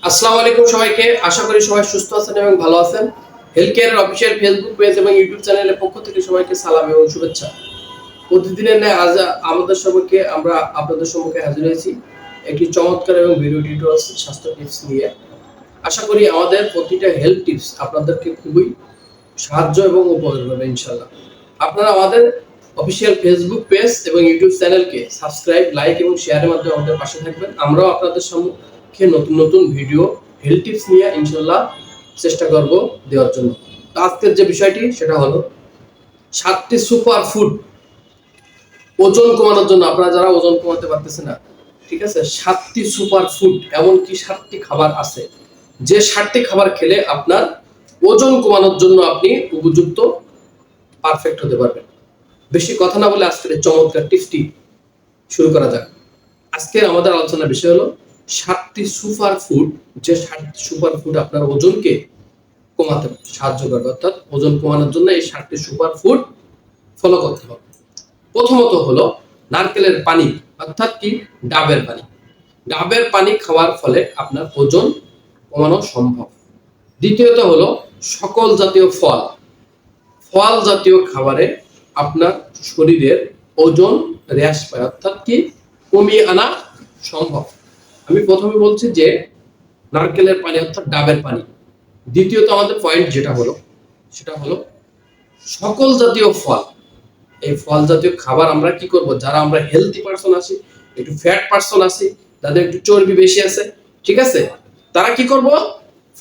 আসসালামু আলাইকুম সবাইকে। আশা করি সবাই সুস্থ আছেন এবং ভালো আছেন। হেলথ কেয়ারের অফিসিয়াল ফেসবুক পেজ এবং ইউটিউব চ্যানেলের পক্ষ থেকে সবাইকে সালাম এবং শুভেচ্ছা। প্রতিদিনের ন্যায় আজ আমরা আপনাদের সম্মুখে হাজির হয়েছি একটি চমৎকার এবং ভিডিও টিউটোরিয়াল স্বাস্থ্য টিপস নিয়ে। আশা করি আমাদের প্রতিটা হেলথ টিপস আপনাদেরকে খুবই সাহায্য এবং উপকার করবে ইনশাআল্লাহ। আপনারা আমাদের অফিসিয়াল ফেসবুক পেজ এবং ইউটিউব চ্যানেলকে সাবস্ক্রাইব, লাইক এবং শেয়ারের মাধ্যমে আমাদের পাশে থাকবেন। আমরাও আপনাদের সম্মুখে নতুন নতুন ভিডিও হেলথ টিপস নিয়ে ইনশাআল্লাহ চেষ্টা করব দেওয়ার জন্য। তো আজকের যে বিষয়টি সেটা হলো 7টি সুপার ফুড ওজন কমানোর জন্য। আপনারা যারা ওজন কমাতে পারতেছেন না, ঠিক আছে, 7টি সুপার ফুড, এমনকি 7টি খাবার আছে যে 7টি খাবার খেলে আপনার ওজন কমানোর জন্য আপনি উপযুক্ত পারফেক্ট হতে পারবেন। বেশি কথা না বলে আজকের চমৎকার টিপসটি শুরু করা যাক। আজকের আমাদের আলোচনার বিষয় হলো 7টি সুপার ফুড, যে 7টি সুপার ফুড আপনার ওজনকে কমাতে সাহায্য করবে, অর্থাৎ ওজন কমানোর জন্য এই 7টি সুপার ফুড ফলো করতে হবে। প্রথমত হলো নারকেলের পানি, অর্থাৎ কি ডাবের পানি। ডাবের পানি খাওয়ার ফলে আপনার ওজন কমানো সম্ভব। দ্বিতীয়ত হলো সকল জাতীয় ফল। ফল জাতীয় খাবারে আপনার শরীরের ওজন হ্রাস পায়, অর্থাৎ কি কমিয়ে আনা সম্ভব। আমি প্রথমে বলছি যে নারকেলের পানি অর্থাৎ ডাবের পানি। দ্বিতীয়ত আমাদের পয়েন্ট যেটা হলো সেটা হলো সকল জাতীয় ফল। এই ফল জাতীয় খাবার আমরা কি করব, যারা আমরা হেলদি পারসন আছি, একটু ফ্যাট পারসন আছি, যাদের একটু চর্বি বেশি আছে, ঠিক আছে, তারা কি করব,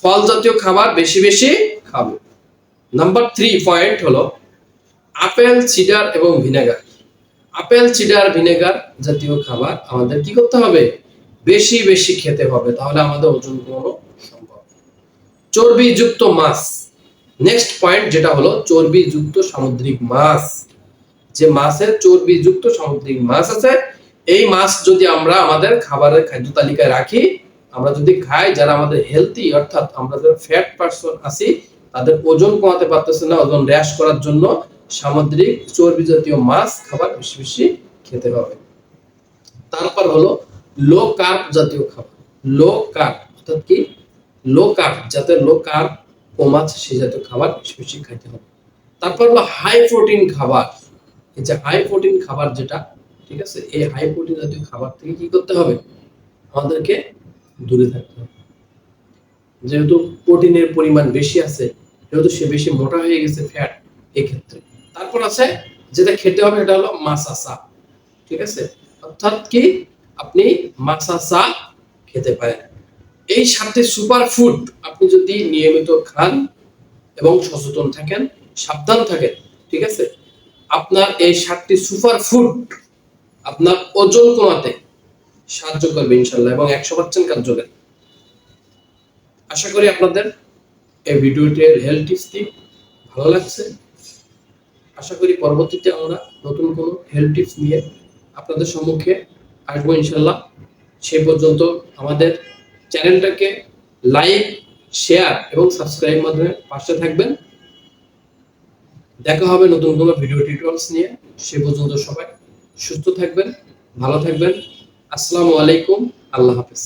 ফল জাতীয় খাবার বেশি বেশি খাবো। নাম্বার 3 পয়েন্ট হলো আপেল, সিডার এবং ভিনেগার। আপেল, সিডার, ভিনেগার জাতীয় খাবার আমাদের কি করতে হবে, বেশি বেশি খেতে হবে, তাহলে আমাদের ওজন কমানো সম্ভব। চর্বিযুক্ত মাছ, নেক্সট পয়েন্ট যেটা হলো চর্বিযুক্ত সামুদ্রিক মাছ। যে মাছের চর্বিযুক্ত সামুদ্রিক মাছ আছে, এই মাছ যদি আমরা আমাদের খাবারের খাদ্য তালিকায় রাখি, আমরা যদি খাই, যারা আমাদের হেলদি অর্থাৎ আমরা যারা ফ্যাট পারসন আছি, তাদের ওজন কমাতে পারতেছে না, ওজন হ্রাস করার জন্য সামুদ্রিক চর্বি জাতীয় মাছ খাবার বেশি বেশি খেতে হবে। তারপর হলো লো কার্ব জাতীয় খাবার। লো কার্ব অর্থাৎ কি লো কার্ব, যাতে লো কার্ব কম আছে সেই জাতীয় খাবার বেশি বেশি খাইতে হবে। তারপর হলো হাই প্রোটিন খাবার। এই যে হাই প্রোটিন খাবার যেটা, ঠিক আছে, এই হাই প্রোটিন জাতীয় খাবার থেকে কি করতে হবে, আমাদেরকে দূরে থাকতে হবে। যেহেতু প্রোটিনের পরিমাণ বেশি আছে, যেহেতু সে বেশি মোটা হয়ে গেছে, ফ্যাট, এই ক্ষেত্রে। তারপর আছে যেটা খেতে হবে, এটা হলো মাসাসা, ঠিক আছে, অর্থাৎ কি আপনি মাসাসা খেতে পারেন। এই 7টি সুপার ফুড আপনি যদি নিয়মিত খান এবং সচেতন থাকেন, সাবধান থাকেন, ঠিক আছে, আপনার এই 7টি সুপার ফুড আপনার ওজন কমাতে সাহায্য করবে ইনশাআল্লাহ, এবং 100% কার্যকরী। আশা করি আপনাদের এই ভিডিওটির হেলথ টিপসটি ভালো লাগছে। আশা করি পরবর্তীতে আমরা নতুন কোনো হেলথ টিপস নিয়ে আপনাদের সম্মুখে আসবো ইনশাআল্লাহ। সেই পর্যন্ত আমাদের চ্যানেলটাকে লাইক, শেয়ার এবং সাবস্ক্রাইব মাধ্যমে পাশে থাকবেন। দেখা হবে নতুন কোনো ভিডিও টিউটোরিয়ালস নিয়ে। সে পর্যন্ত সবাই সুস্থ থাকবেন, ভালো থাকবেন। আসসালামু আলাইকুম, আল্লাহ হাফেজ।